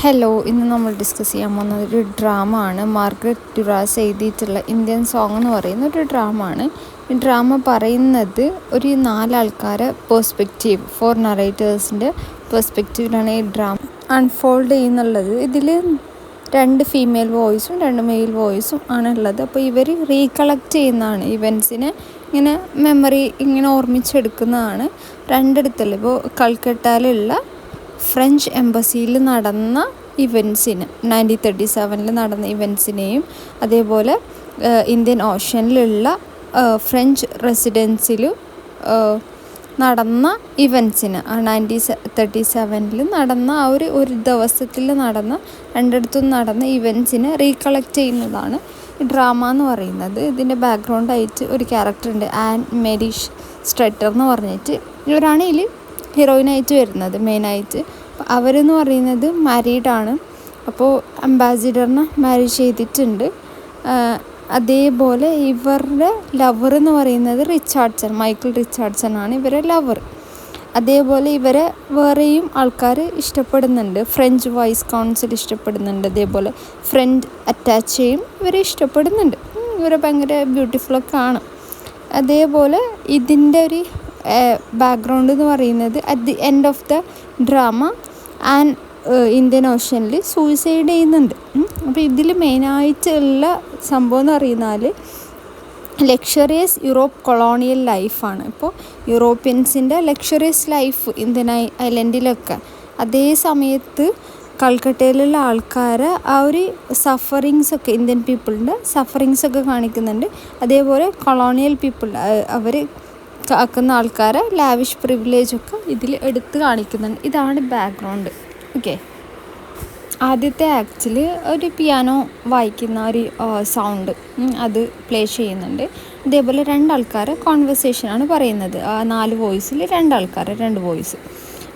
Hello, ഇന്ന് നമ്മൾ discuss ചെയ്യാൻ പോകുന്നത് ഒരു ഡ്രാമ ആണ്. മാർഗരറ്റ് ഡ്യുറാസ് എഴുതിയിട്ടുള്ള ഇന്ത്യൻ സോങ് എന്ന് പറയുന്ന ഒരു ഡ്രാമ ആണ്. ഈ ഡ്രാമ പറയുന്നത് ഒരു 4 ആൾക്കാരെ പെർസ്പെക്റ്റീവ്, 4 നറേറ്റേഴ്സിൻ്റെ പെർസ്പെക്റ്റീവിലാണ് ഈ ഡ്രാമ അൺഫോൾഡ് ചെയ്യുന്നുള്ളത്. ഇതിൽ 2 ഫീമെയിൽ വോയിസും 2 മെയിൽ വോയിസും ആണുള്ളത്. അപ്പോൾ ഇവർ റീകളക്ട് ചെയ്യുന്നതാണ്, ഇവൻസിനെ ഇങ്ങനെ മെമ്മറി ഇങ്ങനെ ഓർമ്മിച്ചെടുക്കുന്നതാണ്. രണ്ടിടത്തുള്ള ഇപ്പോൾ കൽക്കട്ടയിലുള്ള ഫ്രഞ്ച് എംബസിയിൽ നടന്ന ഇവൻസിന് 1937 നടന്ന ഇവൻസിനെയും അതേപോലെ ഇന്ത്യൻ ഓഷ്യനിലുള്ള ഫ്രഞ്ച് റെസിഡൻസിൽ നടന്ന ഇവൻസിന് 1937 നടന്ന ഒരു ദിവസത്തിൽ നടന്ന രണ്ടിടത്തും നടന്ന ഇവൻസിനെ റീകളക്ട് ചെയ്യുന്നതാണ് ഈ ഡ്രാമ എന്ന് പറയുന്നത്. ഇതിൻ്റെ ബാക്ക്ഗ്രൗണ്ടായിട്ട് ഒരു ക്യാരക്ടറുണ്ട്, ആൻ മേരി സ്ട്രെറ്റർ എന്ന് പറഞ്ഞിട്ട്. ഇവരാണ് ഇതിൽ ഹീറോയിനായിട്ട് വരുന്നത് മെയിനായിട്ട്. അവരെന്ന് പറയുന്നത് മാരീഡാണ്. അപ്പോൾ അംബാസിഡറിനെ മാരി ചെയ്തിട്ടുണ്ട്. അതേപോലെ ഇവരുടെ ലവർ എന്ന് പറയുന്നത് മൈക്കിൾ റിച്ചാർഡ്സൺ ആണ് ഇവരെ ലവർ. അതേപോലെ ഇവരെ വേറെയും ആൾക്കാർ ഇഷ്ടപ്പെടുന്നുണ്ട്. ഫ്രഞ്ച് വൈസ് കൗൺസിൽ ഇഷ്ടപ്പെടുന്നുണ്ട്. അതേപോലെ ഫ്രണ്ട് അറ്റാച്ചയും ഇവരെ ഇഷ്ടപ്പെടുന്നുണ്ട്. ഇവരെ ഭയങ്കര ബ്യൂട്ടിഫുള്ളൊക്കെ ആണ്. അതേപോലെ ഇതിൻ്റെ ഒരു ബാക്ക്ഗ്രൗണ്ട് എന്ന് പറയുന്നത് at the end of the drama an Indian ഓഷ്യനിൽ സൂയിസൈഡ് ചെയ്യുന്നുണ്ട്. അപ്പോൾ ഇതിൽ മെയിനായിട്ടുള്ള സംഭവം എന്ന് പറയുന്നാൽ ലക്ഷറിയസ് യൂറോപ്പ് കൊളോണിയൽ ലൈഫാണ്. ഇപ്പോൾ യൂറോപ്യൻസിൻ്റെ ലക്ഷറിയസ് ലൈഫ് ഇന്ത്യൻ ഐലൻഡിലൊക്കെ, അതേ സമയത്ത് കൽക്കട്ടയിലുള്ള ആൾക്കാരെ ആ ഒരു സഫറിങ്സൊക്കെ, ഇന്ത്യൻ പീപ്പിളിൻ്റെ സഫറിങ്സൊക്കെ കാണിക്കുന്നുണ്ട്. അതേപോലെ കൊളോണിയൽ പീപ്പിൾ അവർ ആക്കുന്ന ആൾക്കാരെ ലാവിഷ് പ്രിവിലേജൊക്കെ ഇതിൽ എടുത്ത് കാണിക്കുന്നുണ്ട്. ഇതാണ് ബാക്ക്ഗ്രൗണ്ട്. ഓക്കെ, ആദ്യത്തെ ആക്റ്റിൽ ഒരു പിയാനോ വായിക്കുന്ന ഒരു സൗണ്ട് അത് പ്ലേ ചെയ്യുന്നുണ്ട്. അതേപോലെ 2 ആൾക്കാരെ കോൺവെർസേഷനാണ് പറയുന്നത്. 4 വോയിസിൽ 2 ആൾക്കാരെ 2 വോയിസ്.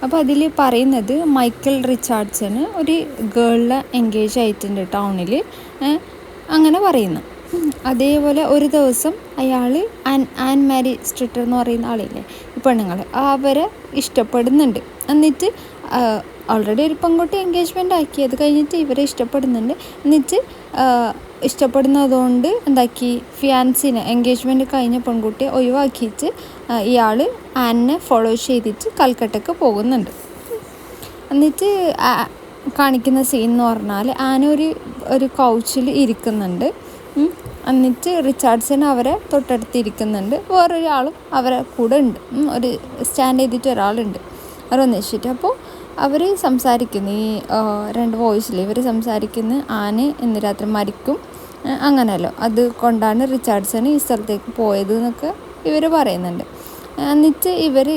അപ്പോൾ അതിൽ പറയുന്നത് മൈക്കിൾ റിച്ചാർഡ്സന് ഒരു ഗേളിനെ എൻഗേജ് ആയിട്ടുണ്ട് ടൗണിൽ, അങ്ങനെ പറയുന്നു. അതേപോലെ ഒരു ദിവസം അയാൾ ആൻ മാരി സ്ട്രിറ്റർ എന്ന് പറയുന്ന ആളില്ലേ, ഈ പെണ്ണുങ്ങൾ അവരെ ഇഷ്ടപ്പെടുന്നുണ്ട്. എന്നിട്ട് ഓൾറെഡി ഒരു പെൺകുട്ടി എൻഗേജ്മെൻ്റ് ആക്കി, അത് കഴിഞ്ഞിട്ട് ഇവരെ ഇഷ്ടപ്പെടുന്നുണ്ട്. എന്നിട്ട് ഇഷ്ടപ്പെടുന്നതുകൊണ്ട് എന്താക്കി, ഫിയാൻസിനെ എൻഗേജ്മെൻറ്റ് കഴിഞ്ഞ പെൺകുട്ടിയെ ഒഴിവാക്കിയിട്ട് ഇയാൾ ആനിനെ ഫോളോ ചെയ്തിട്ട് കൽക്കട്ടയ്ക്ക് പോകുന്നുണ്ട്. എന്നിട്ട് കാണിക്കുന്ന സീൻ എന്ന് പറഞ്ഞാൽ ആന ഒരു കൗച്ചിൽ ഇരിക്കുന്നുണ്ട്. എന്നിട്ട് റിച്ചാർഡ്സൺ അവരെ തൊട്ടടുത്തിരിക്കുന്നുണ്ട്. വേറൊരാളും അവരെ കൂടെ ഉണ്ട്, ഒരു സ്റ്റാൻഡ് ചെയ്തിട്ട് ഒരാളുണ്ട് അവരൊന്നിച്ചിട്ട്. അപ്പോൾ അവർ സംസാരിക്കുന്നു, ഈ 2 വോയിസിൽ ഇവർ സംസാരിക്കുന്നു, ആന ഇന്ന് രാത്രി മരിക്കും അങ്ങനെയല്ലോ, അത് കൊണ്ടാണ് റിച്ചാർഡ്സൺ ഈ സ്ഥലത്തേക്ക് പോയത് എന്നൊക്കെ ഇവർ പറയുന്നുണ്ട്. എന്നിട്ട് ഇവർ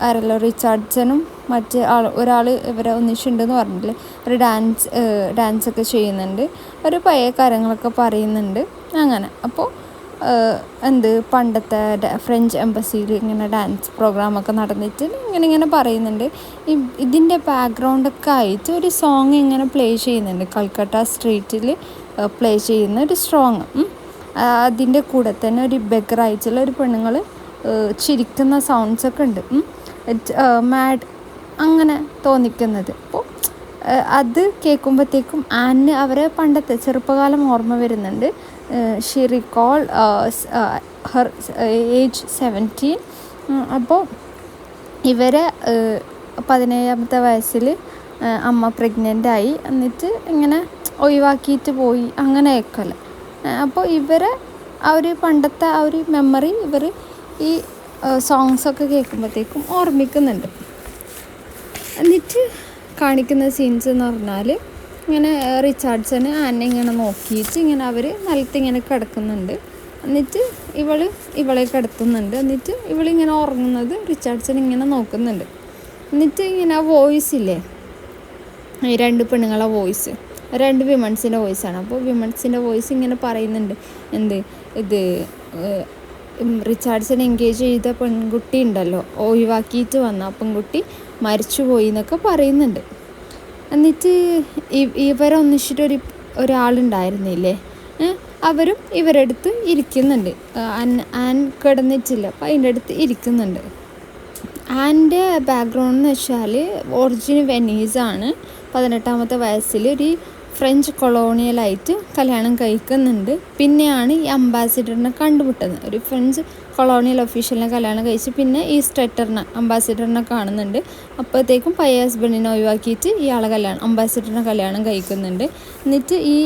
ആരല്ലോ റിച്ചാർഡ്സണും മറ്റേ ഒരാൾ ഇവരെ ഒന്നിച്ചുണ്ടെന്ന് പറഞ്ഞില്ലേ, ഒരു ഡാൻസൊക്കെ ചെയ്യുന്നുണ്ട്, ഒരു പഴയ കാര്യങ്ങളൊക്കെ പറയുന്നുണ്ട് അങ്ങനെ. അപ്പോൾ പണ്ടത്തെ ഫ്രഞ്ച് എംബസിയിൽ ഇങ്ങനെ ഡാൻസ് പ്രോഗ്രാമൊക്കെ നടന്നിട്ട് ഇങ്ങനെ പറയുന്നുണ്ട്. ഇതിൻ്റെ ബാക്ക്ഗ്രൗണ്ടൊക്കെ ആയിട്ട് ഒരു സോങ് ഇങ്ങനെ പ്ലേ ചെയ്യുന്നുണ്ട്, കൽക്കട്ട സ്ട്രീറ്റിൽ പ്ലേ ചെയ്യുന്ന ഒരു സോങ്. അതിൻ്റെ കൂടെ തന്നെ ഒരു ബെഗറായിട്ടുള്ള ഒരു പെണ്ണുങ്ങൾ ചിരിക്കുന്ന സൗണ്ട്സൊക്കെ ഉണ്ട്, മാഡ് അങ്ങനെ തോന്നിക്കുന്നത്. അപ്പോൾ അത് കേൾക്കുമ്പോഴത്തേക്കും ആനിന് അവരെ പണ്ടത്തെ ചെറുപ്പകാലം ഓർമ്മ വരുന്നുണ്ട്. She recall Har age 17. അപ്പോൾ ഇവരെ 17ാമത്തെ വയസ്സിൽ അമ്മ പ്രഗ്നൻ്റായി, എന്നിട്ട് ഇങ്ങനെ ഒഴിവാക്കിയിട്ട് പോയി അങ്ങനെയൊക്കെയല്ല. അപ്പോൾ ഇവരെ ആ ഒരു പണ്ടത്തെ ആ ഒരു മെമ്മറി ഇവർ ഈ സോങ്സൊക്കെ കേൾക്കുമ്പോഴത്തേക്കും ഓർമ്മിക്കുന്നുണ്ട്. എന്നിട്ട് കാണിക്കുന്ന സീൻസ് എന്ന് പറഞ്ഞാൽ ഇങ്ങനെ റിച്ചാർഡ്സന് ആനെ ഇങ്ങനെ നോക്കിയിട്ട് ഇങ്ങനെ അവർ നിലത്തിങ്ങനെ കിടക്കുന്നുണ്ട്. എന്നിട്ട് ഇവളെ കിടത്തുന്നുണ്ട്. എന്നിട്ട് ഇവളിങ്ങനെ ഉറങ്ങുന്നത് റിച്ചാർഡ്സൺ ഇങ്ങനെ നോക്കുന്നുണ്ട്. എന്നിട്ട് ഇങ്ങനെ ആ വോയിസ് ഇല്ലേ, ഈ 2 പെണ്ണുങ്ങളെ വോയിസ്, 2 വിമൻസിൻ്റെ വോയിസാണ്. അപ്പോൾ വിമൻസിൻ്റെ വോയിസ് ഇങ്ങനെ പറയുന്നുണ്ട്, ഇത് റിച്ചാർഡ്സൺ എൻഗേജ് ചെയ്ത പെൺകുട്ടി ഉണ്ടല്ലോ, ഒഴിവാക്കിയിട്ട് വന്ന ആ പെൺകുട്ടി മരിച്ചുപോയി എന്നൊക്കെ പറയുന്നുണ്ട്. എന്നിട്ട് ഇവരെ ഒന്നിച്ചിട്ട് ഒരാളുണ്ടായിരുന്നില്ലേ, അവരും ഇവരടുത്ത് ഇരിക്കുന്നുണ്ട്. ആൻ കിടന്നിട്ടില്ല, അപ്പോൾ അതിൻ്റെ അടുത്ത് ഇരിക്കുന്നുണ്ട്. ആൻ്റെ ബാക്ക്ഗ്രൗണ്ട് എന്ന് വെച്ചാൽ ഒറിജിൻ വെനീസാണ്. 18-ാമത്തെ വയസ്സിൽ ഒരു ഫ്രഞ്ച് കൊളോണിയലായിട്ട് കല്യാണം കഴിക്കുന്നുണ്ട്. പിന്നെയാണ് ഈ അംബാസിഡറിനെ കണ്ടുമുട്ടുന്നത്. ഒരു ഫ്രഞ്ച് കൊളോണിയൽ ഒഫീഷ്യലിനെ കല്യാണം കഴിച്ച് പിന്നെ ഈ അംബാസിഡറിനെ കാണുന്നുണ്ട്. അപ്പോഴത്തേക്കും പഴയ ഹസ്ബൻഡിനെ ഒഴിവാക്കിയിട്ട് ഇയാളെ അംബാസിഡറിനെ കല്യാണം കഴിക്കുന്നുണ്ട്. എന്നിട്ട് ഈ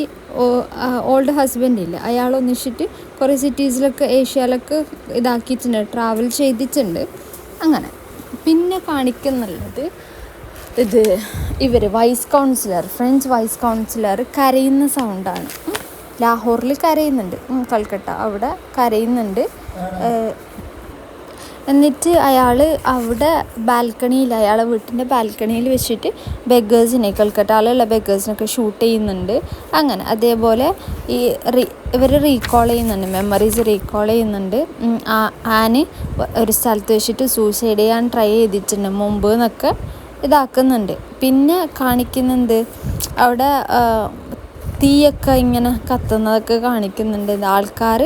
ഓൾഡ് ഹസ്ബൻഡില്ല, അയാൾ ഒന്നിച്ചിട്ട് കുറേ സിറ്റീസിലൊക്കെ ഏഷ്യയിലൊക്കെ ഇതാക്കിയിട്ടുണ്ട്, ട്രാവൽ ചെയ്തിട്ടുണ്ട്. അങ്ങനെ പിന്നെ കാണിക്കുന്നുള്ളത് ഇവർ ഫ്രഞ്ച് വൈസ് കൗൺസിലർ കരയുന്ന സൗണ്ടാണ്. ലാഹോറിൽ കരയുന്നുണ്ട്, കൽക്കട്ട അവിടെ കരയുന്നുണ്ട്. എന്നിട്ട് അയാൾ അവിടെ അയാളെ വീട്ടിൻ്റെ ബാൽക്കണിയിൽ വെച്ചിട്ട് കൽക്കട്ടയിലുള്ള ബെഗേഴ്സിനൊക്കെ ഷൂട്ട് ചെയ്യുന്നുണ്ട്. അങ്ങനെ അതേപോലെ ഇവർ റീകോൾ ചെയ്യുന്നുണ്ട്, മെമ്മറീസ് റീകോൾ ചെയ്യുന്നുണ്ട്. ആന് ഒരു സ്ഥലത്ത് വെച്ചിട്ട് സൂസൈഡ് ചെയ്യാൻ ട്രൈ ചെയ്തിട്ടുണ്ട് മുമ്പ് എന്നൊക്കെ ഇതാക്കുന്നുണ്ട്. പിന്നെ കാണിക്കുന്നുണ്ട് അവിടെ തീയൊക്കെ ഇങ്ങനെ കത്തുന്നതൊക്കെ കാണിക്കുന്നുണ്ട്. ആൾക്കാർ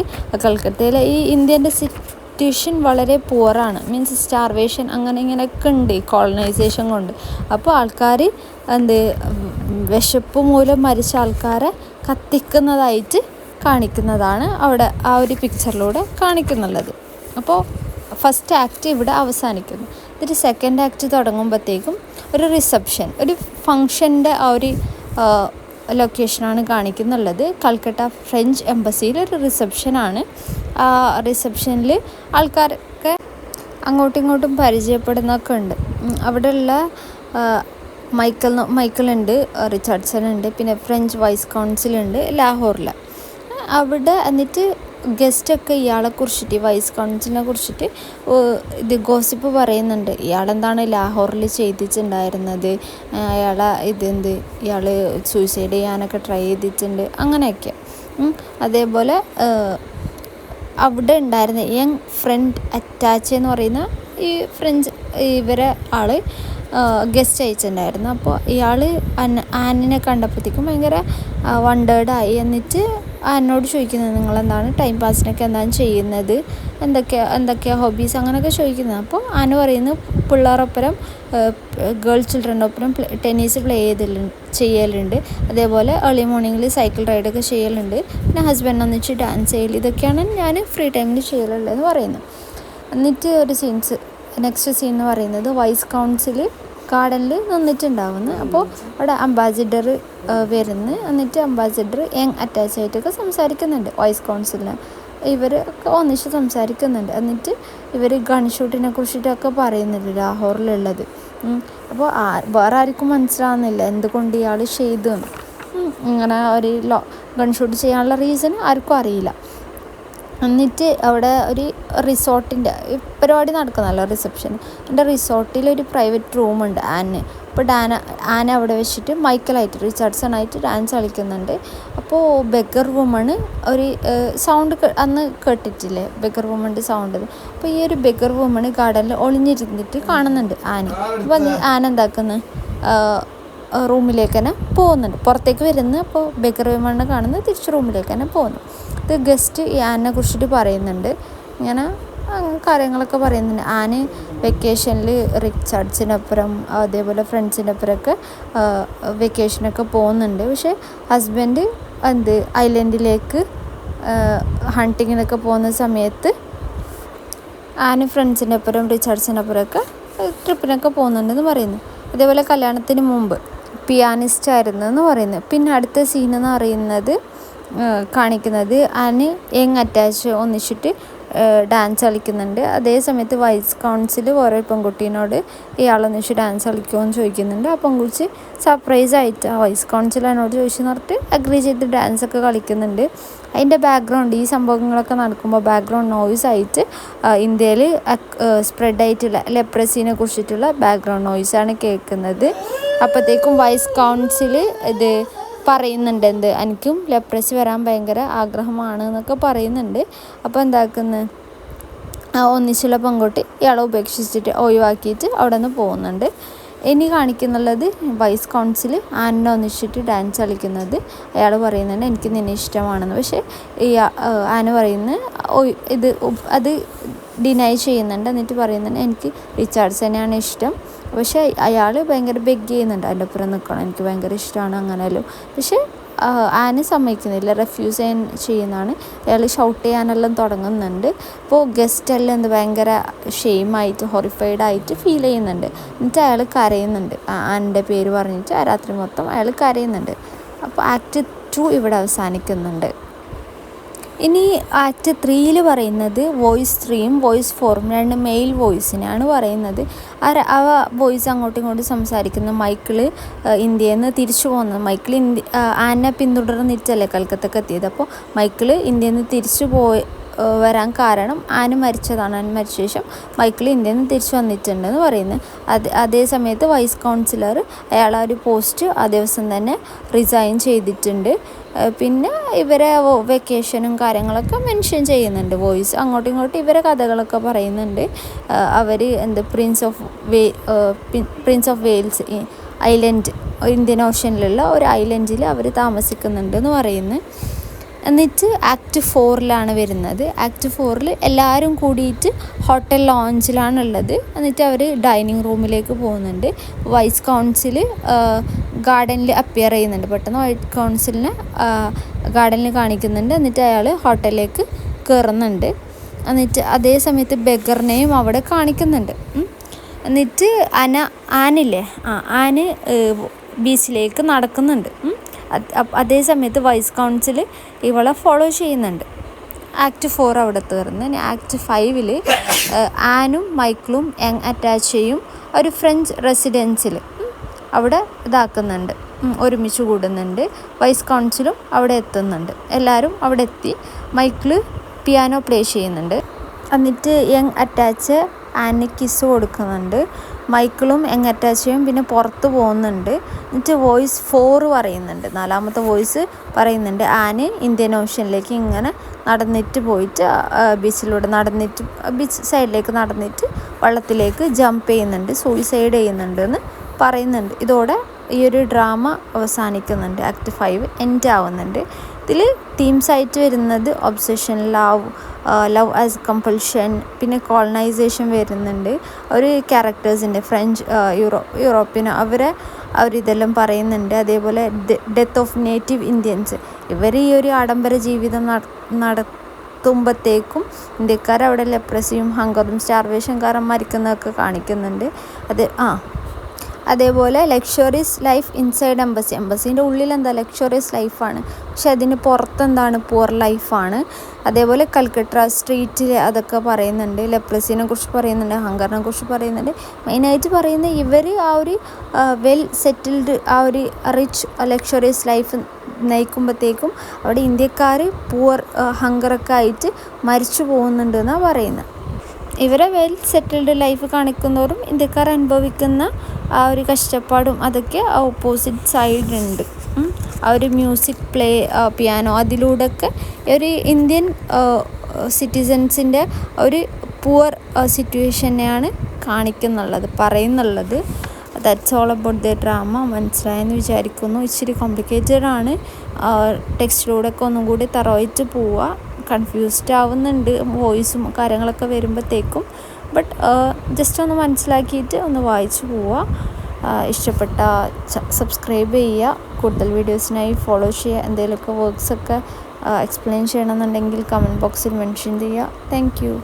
കൽക്കട്ടയിലെ ഈ ഇന്ത്യൻ്റെ സിറ്റുവേഷൻ വളരെ പുവറാണ്, മീൻസ് സ്റ്റാർവേഷൻ അങ്ങനെ ഇങ്ങനെയൊക്കെ ഉണ്ട് ഈ കോളനൈസേഷൻ കൊണ്ട്. അപ്പോൾ ആൾക്കാർ വിശപ്പ് മൂലം മരിച്ച ആൾക്കാരെ കത്തിക്കുന്നതായിട്ട് കാണിക്കുന്നതാണ് അവിടെ ആ ഒരു പിക്ചറിലൂടെ കാണിക്കുന്നുള്ളത്. അപ്പോൾ ഫസ്റ്റ് ആക്ട് ഇവിടെ അവസാനിക്കുന്നു. എന്നിട്ട് സെക്കൻഡ് ആക്ട് തുടങ്ങുമ്പോഴത്തേക്കും ഒരു റിസപ്ഷൻ, ഒരു ഫങ്ഷൻ്റെ ആ ഒരു ലൊക്കേഷനാണ് കാണിക്കുന്നുള്ളത്. കൽക്കട്ട ഫ്രഞ്ച് എംബസിയിൽ ഒരു റിസപ്ഷനാണ്. ആ റിസപ്ഷനിൽ ആൾക്കാരൊക്കെ അങ്ങോട്ടും ഇങ്ങോട്ടും പരിചയപ്പെടുന്നൊക്കെ ഉണ്ട്. അവിടെയുള്ള മൈക്കിളുണ്ട്, റിച്ചാർഡ്സൺ ഉണ്ട്, പിന്നെ ഫ്രഞ്ച് വൈസ് കൗൺസിലുണ്ട് ലാഹോറിൽ. അവിടെ എന്നിട്ട് ഗസ്റ്റൊക്കെ ഇയാളെക്കുറിച്ചിട്ട്, വൈസ് കൗൺസിലിനെ കുറിച്ചിട്ട് ഗോസിപ്പ് പറയുന്നുണ്ട്. ഇയാളെന്താണ് ലാഹോറിൽ ചെയ്തിട്ടുണ്ടായിരുന്നത്, ഇയാൾ സൂയിസൈഡ് ചെയ്യാനൊക്കെ ട്രൈ ചെയ്തിട്ടുണ്ട്, അങ്ങനെയൊക്കെ. അതേപോലെ അവിടെ ഉണ്ടായിരുന്ന യങ് ഫ്രണ്ട് അറ്റാച്ച് എന്ന് പറയുന്ന ഈ ഫ്രഞ്ച് ഇവരെ ഗസ്റ്റ് അയച്ചിട്ടുണ്ടായിരുന്നു. അപ്പോൾ ഇയാൾ ആനിനെ കണ്ടപ്പോഴത്തേക്കും ഭയങ്കര വണ്ടേർഡായി. എന്നിട്ട് ആനോട് ചോദിക്കുന്നത്, നിങ്ങളെന്താണ് ടൈം പാസിനൊക്കെ എന്താണ് ചെയ്യുന്നത്, എന്തൊക്കെയാണ് ഹോബീസ് അങ്ങനെയൊക്കെ ചോദിക്കുന്നത്. അപ്പോൾ ആന പറയുന്നത് പിള്ളേരൊപ്പരം ചിൽഡ്രൻ്റെ ഒപ്പരം ടെന്നീസ് ചെയ്യലുണ്ട്, അതേപോലെ ഏർലി മോർണിംഗിൽ സൈക്കിൾ റൈഡൊക്കെ ചെയ്യലുണ്ട്, പിന്നെ ഹസ്ബൻഡ് ഒന്നിച്ച് ഡാൻസ് ചെയ്യൽ, ഇതൊക്കെയാണ് ഞാൻ ഫ്രീ ടൈമിൽ ചെയ്യലുള്ളതെന്ന് പറയുന്നു. എന്നിട്ട് ഒരു നെക്സ്റ്റ് സീൻ എന്ന് പറയുന്നത് വൈസ് കൗൺസിൽ ഗാർഡനിൽ നിന്നിട്ടുണ്ടാവുന്നു. അപ്പോൾ അവിടെ അംബാസിഡർ വരുന്നു. എന്നിട്ട് അംബാസിഡർ യങ് അറ്റാച്ച് ആയിട്ടൊക്കെ സംസാരിക്കുന്നുണ്ട് വൈസ് കൗൺസിലിന്. ഇവരൊക്കെ ഒന്നിച്ച് സംസാരിക്കുന്നുണ്ട്. എന്നിട്ട് ഇവർ ഗൺ ഷൂട്ടിനെ കുറിച്ചിട്ടൊക്കെ പറയുന്നുണ്ട് ലാഹോറിലുള്ളത്. അപ്പോൾ വേറെ ആർക്കും മനസ്സിലാവുന്നില്ല എന്തുകൊണ്ട് ഇയാൾ ചെയ്തു. ഇങ്ങനെ ഒരു ഗൺ ഷൂട്ട് ചെയ്യാനുള്ള റീസൺ ആർക്കും അറിയില്ല. എന്നിട്ട് അവിടെ ഒരു റിസോർട്ടിൻ്റെ പരിപാടി നടക്കുന്നല്ലോ, റിസപ്ഷൻ. എൻ്റെ റിസോർട്ടിൽ ഒരു പ്രൈവറ്റ് റൂമുണ്ട് ആന്. അപ്പോൾ ആന അവിടെ വെച്ചിട്ട് റിച്ചാർഡ്സൺ ആയിട്ട് ഡാൻസ് കളിക്കുന്നുണ്ട്. അപ്പോൾ ബെഗർ വുമണ് ഒരു സൗണ്ട് അന്ന് കേട്ടിട്ടില്ലേ, ബെഗർ വുമണിൻ്റെ സൗണ്ട്. അപ്പോൾ ഈ ഒരു ബെഗർ വുമണ് ഗാർഡനിൽ ഒളിഞ്ഞിരുന്നിട്ട് കാണുന്നുണ്ട് ആന. അപ്പോൾ ആന എന്താക്കുന്നത്, റൂമിലേക്ക് തന്നെ പോകുന്നുണ്ട്, പുറത്തേക്ക് വരുന്നു. അപ്പോൾ ബെഗർ വുമണിനെ കാണുന്നത് തിരിച്ച് റൂമിലേക്ക് തന്നെ പോകുന്നു. ഇത് ഗസ്റ്റ് ഈ ആനിനെ കുറിച്ചിട്ട് പറയുന്നുണ്ട്, ഇങ്ങനെ കാര്യങ്ങളൊക്കെ പറയുന്നുണ്ട്. ആന് വെക്കേഷനിൽ റിച്ചാർഡ്സിനൊപ്പരം അതേപോലെ ഫ്രണ്ട്സിൻ്റെ ഒപ്പരമൊക്കെ വെക്കേഷനൊക്കെ പോകുന്നുണ്ട്. പക്ഷേ ഹസ്ബൻഡ് ഐലൻഡിലേക്ക് ഹണ്ടിങ്ങിനൊക്കെ പോകുന്ന സമയത്ത് ആന് ഫ്രണ്ട്സിൻ്റെ ഒപ്പരം റിച്ചാർഡ്സിനൊപ്പരമൊക്കെ ട്രിപ്പിനൊക്കെ പോകുന്നുണ്ടെന്ന് പറയുന്നു. അതേപോലെ കല്യാണത്തിന് മുമ്പ് പിയാനിസ്റ്റ് ആയിരുന്നു എന്ന് പറയുന്നത്. പിന്നെ അടുത്ത സീൻ എന്ന് പറയുന്നത് കാണിക്കുന്നത് ആന് യങ് അറ്റാച്ച് ഒന്നിച്ചിട്ട് ഡാൻസ് കളിക്കുന്നുണ്ട്. അതേ സമയത്ത് വൈസ് കൗൺസിൽ ഓരോ പെൺകുട്ടീനോട് ഇയാളൊന്നിച്ച് ഡാൻസ് കളിക്കുമോ എന്ന് ചോദിക്കുന്നുണ്ട്. ആ പെൺകുട്ടി സർപ്രൈസ് ആയിട്ട് ആ വൈസ് കൗൺസിൽ എന്നോട് ചോദിച്ചു പറഞ്ഞിട്ട് അഗ്രി ചെയ്ത് ഡാൻസൊക്കെ കളിക്കുന്നുണ്ട്. അതിൻ്റെ ബാക്ക്ഗ്രൗണ്ട്, ഈ സംഭവങ്ങളൊക്കെ നടക്കുമ്പോൾ ബാക്ക്ഗ്രൗണ്ട് നോയ്സ് ആയിട്ട് ഇന്ത്യയിൽ സ്പ്രെഡായിട്ടുള്ള ലെപ്രസീനെ കുറിച്ചിട്ടുള്ള ബാക്ക്ഗ്രൗണ്ട് നോയ്സാണ് കേൾക്കുന്നത്. അപ്പോഴത്തേക്കും വൈസ് കൗൺസിൽ പറയുന്നുണ്ട്, എനിക്കും ലെപ്രസി വരാൻ ഭയങ്കര ആഗ്രഹമാണ് എന്നൊക്കെ പറയുന്നുണ്ട്. അപ്പോൾ എന്താക്കുന്നത്, ഒന്നിച്ചുള്ള പെൺകുട്ടി ഇയാളെ ഉപേക്ഷിച്ചിട്ട് ഒഴിവാക്കിയിട്ട് അവിടെ നിന്ന് പോകുന്നുണ്ട്. ഇനി കാണിക്കുന്നുള്ളത് വൈസ് കൗൺസിൽ ആനിനെ ഒന്നിച്ചിട്ട് ഡാൻസ് കളിക്കുന്നത്. അയാൾ പറയുന്നുണ്ട് എനിക്ക് നിന്നെ ഇഷ്ടമാണെന്ന്. പക്ഷേ ഈ ആന പറയുന്നത് അത് ഡിനൈ ചെയ്യുന്നുണ്ട്. എന്നിട്ട് പറയുന്നുണ്ട് എനിക്ക് റിച്ചാർഡ്സനെയാണ് ഇഷ്ടം. പക്ഷേ അയാൾ ഭയങ്കര ബെഗ് ചെയ്യുന്നുണ്ട്, അതിൻ്റെ ഒപ്പം നിൽക്കണം, എനിക്ക് ഭയങ്കര ഇഷ്ടമാണ് അങ്ങനെയല്ലോ. പക്ഷേ ആന് സമ്മതിക്കുന്നില്ല, റെഫ്യൂസ് ചെയ്യുന്നതാണ്. അയാൾ ഷൗട്ട് ചെയ്യാനെല്ലാം തുടങ്ങുന്നുണ്ട്. അപ്പോൾ ഗസ്റ്റെല്ലാം ഭയങ്കര ഷെയിമായിട്ട് ഹൊറിഫൈഡ് ആയിട്ട് ഫീൽ ചെയ്യുന്നുണ്ട്. എന്നിട്ട് അയാൾ കരയുന്നുണ്ട്, ആൻ്റെ പേര് പറഞ്ഞിട്ട് ആ രാത്രി മൊത്തം അയാൾ കരയുന്നുണ്ട്. അപ്പോൾ ആക്ട് 2 ഇവിടെ അവസാനിക്കുന്നുണ്ട്. ഇനി ആക്ട് 3 പറയുന്നത് വോയിസ് 3ഉം വോയിസ് 4ഉം 2 മെയിൽ വോയിസിനാണ് പറയുന്നത്. അവ വോയിസ് അങ്ങോട്ടും ഇങ്ങോട്ടും സംസാരിക്കുന്ന മൈക്കിള് ഇന്ത്യയിൽ നിന്ന് തിരിച്ചു പോകുന്നത്. മൈക്കിൾ ആനെ പിന്തുടർന്നിട്ടല്ലേ കൽക്കത്തക്ക് എത്തിയത്. അപ്പോൾ മൈക്കിള് ഇന്ത്യയിൽ നിന്ന് തിരിച്ചു വരാൻ കാരണം ആന മരിച്ചതാണ്. ആന മരിച്ച ശേഷം മൈക്കിൾ ഇന്ത്യയിൽ നിന്ന് തിരിച്ചു വന്നിട്ടുണ്ടെന്ന് പറയുന്നത്. അതേ സമയത്ത് വൈസ് കൗൺസിലർ അയാൾ ആ ഒരു പോസ്റ്റ് ആ ദിവസം തന്നെ റിസൈൻ ചെയ്തിട്ടുണ്ട്. പിന്നെ ഇവരെ വെക്കേഷനും കാര്യങ്ങളൊക്കെ മെൻഷൻ ചെയ്യുന്നുണ്ട്. വോയിസ് അങ്ങോട്ടും ഇങ്ങോട്ടും ഇവരെ കഥകളൊക്കെ പറയുന്നുണ്ട്. അവർ prince of Wales island, Indian ഓഷ്യനിലുള്ള ഒരു ഐലൻഡിൽ അവർ താമസിക്കുന്നുണ്ട് എന്ന് പറയുന്നു. എന്നിട്ട് ആക്ട് 4 വരുന്നത്. ആക്ട് 4 എല്ലാവരും കൂടിയിട്ട് ഹോട്ടൽ ലോഞ്ചിലാണുള്ളത്. എന്നിട്ട് അവർ ഡൈനിങ് റൂമിലേക്ക് പോകുന്നുണ്ട്. വൈസ് കൗൺസിൽ ഗാർഡനിൽ അപ്പിയർ ചെയ്യുന്നുണ്ട്. പെട്ടെന്ന് വൈസ് കൗൺസിലിനെ ഗാർഡനിൽ കാണിക്കുന്നുണ്ട്. എന്നിട്ട് അയാൾ ഹോട്ടലിലേക്ക് കയറുന്നുണ്ട്. എന്നിട്ട് അതേ സമയത്ത് ബെഗറിനെയും അവിടെ കാണിക്കുന്നുണ്ട്. എന്നിട്ട് ആനില്ലേ ആന് ബീച്ചിലേക്ക് നടക്കുന്നുണ്ട്. അതേ സമയത്ത് വൈസ് കൗൺസിൽ ഇവളെ ഫോളോ ചെയ്യുന്നുണ്ട്. ആക്ട് 4 അവിടെ തീർന്ന്. ആക്ട് 5 ആനും മൈക്കിളും യങ് അറ്റാച്ചയും ഒരു ഫ്രഞ്ച് റെസിഡൻസിൽ അവിടെ ഇതാക്കുന്നുണ്ട്, ഒരുമിച്ച് കൂടുന്നുണ്ട്. വൈസ് കൗൺസിലും അവിടെ എത്തുന്നുണ്ട്. എല്ലാവരും അവിടെ എത്തി. മൈക്കിള് പിയാനോ പ്ലേ ചെയ്യുന്നുണ്ട്. എന്നിട്ട് യങ് അറ്റാച്ച് ആന് കിസ് കൊടുക്കുന്നുണ്ട്. മൈക്കിളും യങ് അറ്റാച്ചയും പിന്നെ പുറത്ത് പോകുന്നുണ്ട്. എന്നിട്ട് വോയിസ് 4 പറയുന്നുണ്ട്. 4ാമത്തെ വോയിസ് പറയുന്നുണ്ട് ആന് ഇന്ത്യൻ ഓഷ്യനിലേക്ക് ഇങ്ങനെ നടന്നിട്ട് പോയിട്ട് ബീച്ചിലൂടെ നടന്നിട്ട് ബീച്ച് സൈഡിലേക്ക് നടന്നിട്ട് വെള്ളത്തിലേക്ക് ജമ്പ് ചെയ്യുന്നുണ്ട്, സൂയിസൈഡ് ചെയ്യുന്നുണ്ട് എന്ന് പറയുന്നുണ്ട്. ഇതോടെ ഈ ഒരു ഡ്രാമ അവസാനിക്കുന്നുണ്ട്. ആക്ട് 5 എൻഡ് ആവുന്നുണ്ട്. ഇതിൽ തീംസായിട്ട് വരുന്നത് ഒബ്സഷൻ, ലവ് ആസ് കമ്പൾഷൻ, പിന്നെ കോളനൈസേഷൻ വരുന്നുണ്ട്. ഒരു ക്യാരക്ടേഴ്സിൻ്റെ ഫ്രഞ്ച് യൂറോപ്യൻ അവരിതെല്ലാം പറയുന്നുണ്ട്. അതേപോലെ ഡെത്ത് ഓഫ് നേറ്റീവ് ഇന്ത്യൻസ്, ഇവർ ഈ ഒരു ആഡംബര ജീവിതം നടത്തുമ്പോഴത്തേക്കും ഇന്ത്യക്കാർ അവിടെ ലെപ്രസിയും ഹങ്കറും സ്റ്റാർവേഷൻ കാരണം മരിക്കുന്നതൊക്കെ കാണിക്കുന്നുണ്ട്. അതേപോലെ ലക്ഷറിയസ് ലൈഫ് ഇൻസൈഡ് എംബസീൻ്റെ ഉള്ളിൽ ലക്ഷറിയസ് ലൈഫാണ്, പക്ഷെ അതിന് പുറത്തെന്താണ് പുവർ ലൈഫാണ്. അതേപോലെ കൽക്കട്ട സ്ട്രീറ്റിൽ അതൊക്കെ പറയുന്നുണ്ട്. ലെപ്രസിനെ കുറിച്ച് പറയുന്നുണ്ട്, ഹങ്കറിനെ കുറിച്ച് പറയുന്നുണ്ട്. മെയിനായിട്ട് പറയുന്നത് ഇവർ ആ ഒരു വെൽ സെറ്റിൽഡ് ആ ഒരു റിച്ച് ലക്ഷറിയസ് ലൈഫ് നയിക്കുമ്പോഴത്തേക്കും അവിടെ ഇന്ത്യക്കാർ പുവർ ഹങ്കറൊക്കെ ആയിട്ട് മരിച്ചു പോകുന്നുണ്ട് എന്നാണ് പറയുന്നത്. ഇവരെ വെൽ സെറ്റിൽഡ് ലൈഫ് കാണിക്കുന്നവരും ഇന്ത്യക്കാർ അനുഭവിക്കുന്ന ആ ഒരു കഷ്ടപ്പാടും അതൊക്കെ ഓപ്പോസിറ്റ് സൈഡുണ്ട്. ആ ഒരു മ്യൂസിക് പ്ലേ പിയാനോ അതിലൂടെയൊക്കെ ഒരു ഇന്ത്യൻ സിറ്റിസൻസിൻ്റെ ഒരു പുവർ സിറ്റുവേഷനെയാണ് പറയുന്നുള്ളത്. That's all about the drama. മനസ്സിലായെന്ന് വിചാരിക്കുന്നു. ഇച്ചിരി കോംപ്ലിക്കേറ്റഡ് ആണ്. ടെക്സ്റ്റിലൂടെയൊക്കെ ഒന്നും കൂടി തറവായിട്ട് പോവുക. കൺഫ്യൂസ്ഡ് ആവുന്നുണ്ട് വോയിസും കാര്യങ്ങളൊക്കെ വരുമ്പോഴത്തേക്കും. ബട്ട് ജസ്റ്റ് ഒന്ന് മനസ്സിലാക്കിയിട്ട് ഒന്ന് വായിച്ചു പോവുക. ഇഷ്ടപ്പെട്ട സബ്സ്ക്രൈബ് ചെയ്യുക. കൂടുതൽ വീഡിയോസിനായി ഫോളോ ചെയ്യുക. എന്തെങ്കിലുമൊക്കെ വർക്ക്സൊക്കെ എക്സ്പ്ലെയിൻ ചെയ്യണമെന്നുണ്ടെങ്കിൽ കമൻറ്റ് ബോക്സിൽ മെൻഷൻ ചെയ്യുക. Thank you.